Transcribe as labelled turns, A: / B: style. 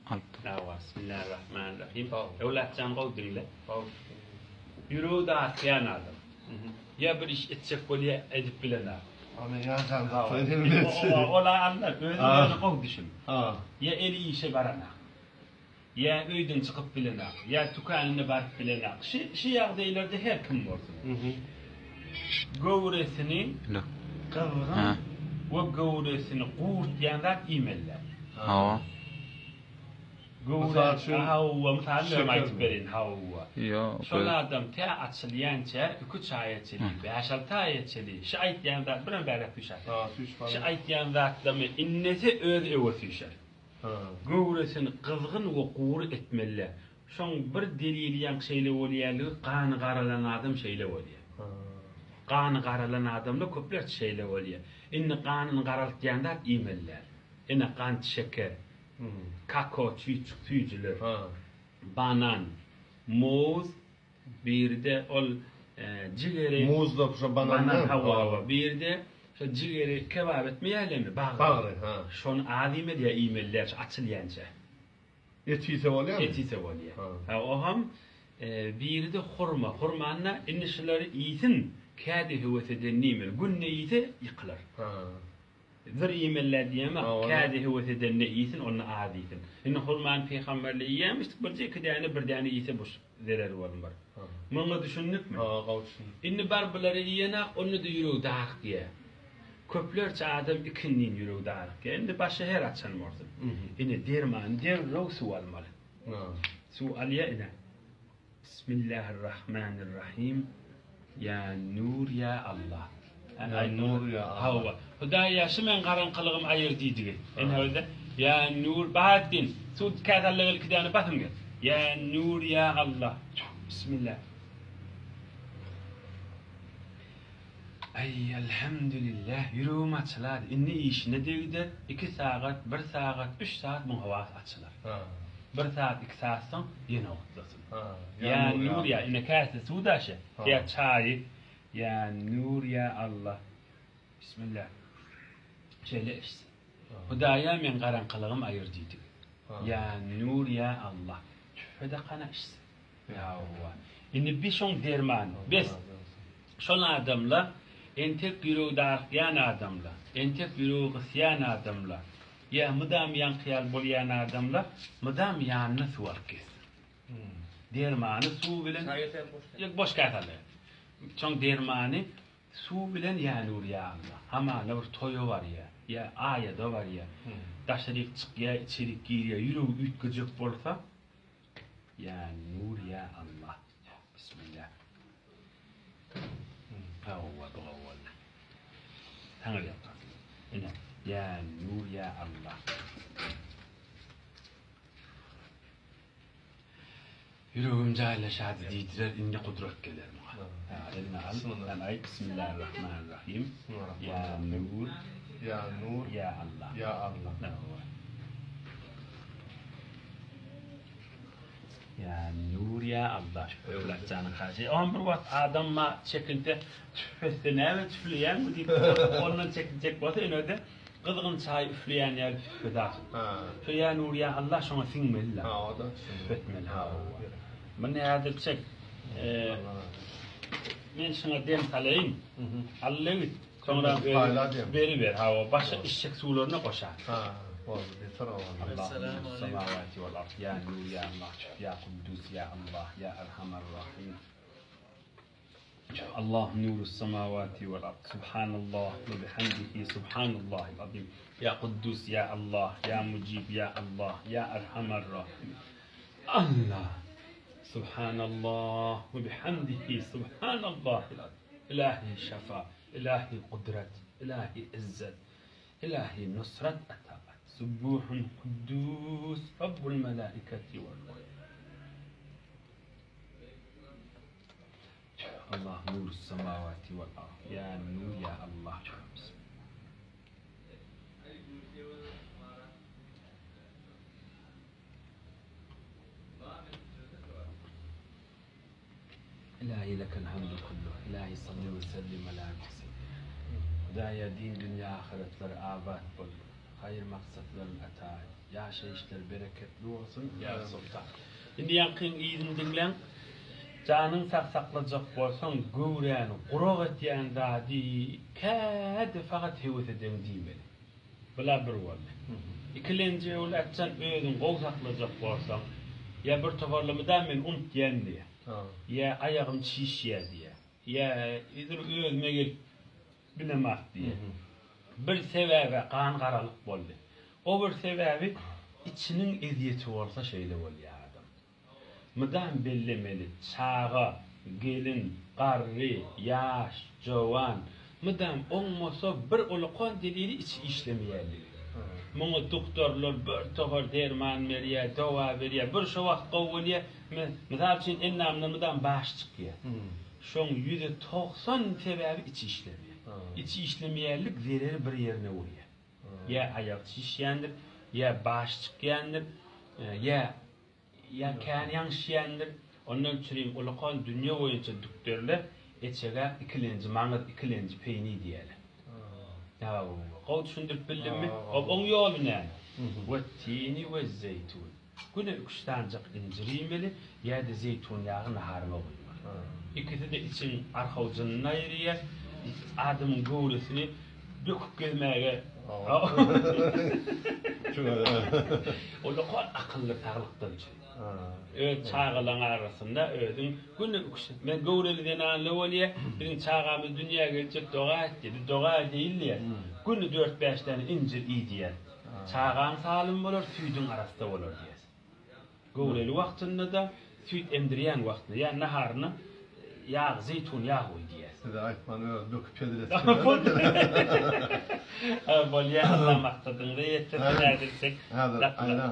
A: Bismillahirrahmanirrahim. Evlatcan qawdinle. Yürü da atlayan adam. Ya bir iş etsek böyle edip bilene.
B: Ama ya sen da söyleyebilirsin.
A: Ola anlar. Özünü qawd düşün. Ya eli işe barana. Ya öyden çıkıp bilene. Ya tukanına barıp bilene. Şu yağdaylarda her kim olsun. Gövresini kıvrın ve gövresini qurt yandan imeller. Havva mutallem aytıp berin havva. Şol adam te açılyanca 3 ayetçili, 5-6 ayetçili. Şu ayetyandan bilen bärep düşer. Şu ayetyandan innesi öz öwet düşer. Gövresini kızgın ve qur etmelle. Şoň bir deliliýän şeýle bolýarlygy gany garalan adam şeýle bolýar. Gany garalan adamda köpler şeýle bolýar. Inni ganyny garaltýanda imeller. Ene gant şeker. Kakao tüycüler, banan, muz, bir de ol cigeri,
B: muzla şu banan
A: hava, bir de şu cigeri kebap etmeyelim mi? Bağırı. Şon adime diye imeller açılyanca.
B: Etiyse oluyor mu?
A: Etiyse oluyor. O ham bir de hurmanla inişleri iyisin, kâdi hüvete nimel, günne iyisi yıkılır. Zır imeller diyemem, kâdi hüvete denne iyisin, onu adisin. İnne hurman peygamberle yiyemiştik, bir tane iyisi boş zerer var. Bunu düşündük mü? İnne barbaları yiyenek, onu da yürü dağık diye. Köplerce adam ikinin yürü dağık diye. İnne başı her açan vardı. İnne derman, derroğ su almalı. Su alya ine. Bismillahirrahmanirrahim. Ya nur ya Allah.
B: Ya nur ya Allah.
A: Hudaya şemen garanqylygym aýyrdy diýdi. En howda ya nur Bahattin sud kadalygy kidany batym gel. Ya nur ya Allah. Bismillah. Ay elhamdülillah yürüğüm açılar. İnni işine degide 2 saat, 1 saat, 3 saat bu hava açılar. 1 saat, 2 saat soň ýene okudasın. Ya nur ya ine kase sudaşa. Ya çay. Ya nur ya Allah. Bismillah. Şöyle işte. Hudaya men garanqylygym aýyrdy diýdi. Ya nur ya Allah. Şöyle kana işte. Ya Allah. Indi bir şoň derman. Biz şol adamla entek ýüregi dağıtýan adamla, entek ýüregi gysýan adamla, ya mydam ýan hyýal bolýan adamla, mydam ýanyny suwak kessin. Dermany suw bilen ýok boş gaýtaly. Çoň dermany suw bilen ya nur ya Allah. Hama bir toýu var ya aýada var ya. Daşaryk çykýa, içerik girýär, ýüregi üýtgejek bolsa, ya nur ya Allah. Bismillah. Tanrı yapar. Ya nur ya Allah. Yüreğim caylaşadı deydiler, inni kudret gelir muha. Elini al, Bismillahirrahmanirrahim. Ya nur ya Allah.
B: Ya Allah.
A: Ya nur ya Allah. Evlat canın karşı. On bir vaxt adamma çekildi. Tüfesine ve tüfleyen bu deyip ondan çekilecek batı önüde kızgın çay üfleyen yer tüfeder. Şu ya nur ya Allah şuna sinmeli.
B: O da
A: tüfetmeli. Ben ne adet çek. Men şuna dem talayım. Allah'ı sonra beri ver. Başka işçek sularına koşar. اللهم السماوات والأرض يا نور يا الله يا قدوس يا الله يا أرحم الراحمين الله نور السماوات والأرض سبحان الله وبحمده سبحان الله العظيم يا قدوس يا الله يا مجيب يا الله يا أرحم الراحمين الله سبحان الله وبحمده سبحان الله العظيم إلهي شفاء إلهي قدرة إلهي عزة إلهي نصرة سبوح قدوس رب الملائكة والروح الله نور السماوات والأرض يا نور يا الله إلهي لك الحمد كله إلهي صل وسلم على سيدنا هدايا دين دنيا آخرة آباد بول hayır maksatların atay. Ya yaşayışlar bereketli olsun ya sultan. Indi yankın iyidin dinlen. Canın saklacak bolsan göwräni gurag etýän zady käde fakat hewet eden diýmeli. Bula bir boldy. İkilenji ol atsan özüň gow saklajak bolsan ya bir toparlamadan men diýen diýe. Ya ayağım şişýär diýe. Ya idir özüme gelip bilemek diye. Bir sebäbi kan garalyk boldy. O bir sebäbi içiniň eziyeti bolsa şeýle bolýar adam. Mıdan bellemeli, çağa, gelin, garry, yaş, jowan, mıdan olmasa bir ulukon dilini içi işlemeyerli. Muňa doktorlar bir tohar derman berýär, dawa berýär, bir şu wagt gowulýar. Misal üçin ennamdan baş çykýar. Şoň %90 sebäbi içi işlemýär. İçi işlemeyerlik zereri bir yerine urýar. Ya ayak şişýändir, ya baş çykýandyr, ya kän ýaňşýandyr. Ondan çyryň ulukon dünýä boýunça doktorlar etçege ikilenji maňyr ikilenji peýni diýerler. Ya gaw düşündirip bildimmi? Oň ýoly näme? Ve tini ve zeytun. Güne üçtancak inciriymeli ya da zeytun yağı naharına koymak. İkisi de için arxavcının ayırıya adamın gövresini döküp gelmeye. O da kol akıllı sağlıktan için. Evet çağılan arasında özün günü men gövreli denen leweliye bizim çağımız dünyaya gelecek doğa dedi. Doğa değil ya. Günü 4-5 tane incir iyi diye. Çağan salim bolar, süydün arasında bolar diye. Gövreli vaktinde da süyd emdiriyen vaktinde yani naharını yağ, zeytun yağı koy diye.
B: Size aytman öyle döküp çedilir.
A: Bolya anlamaktadır. Reyette neredeysek.
B: Aynen.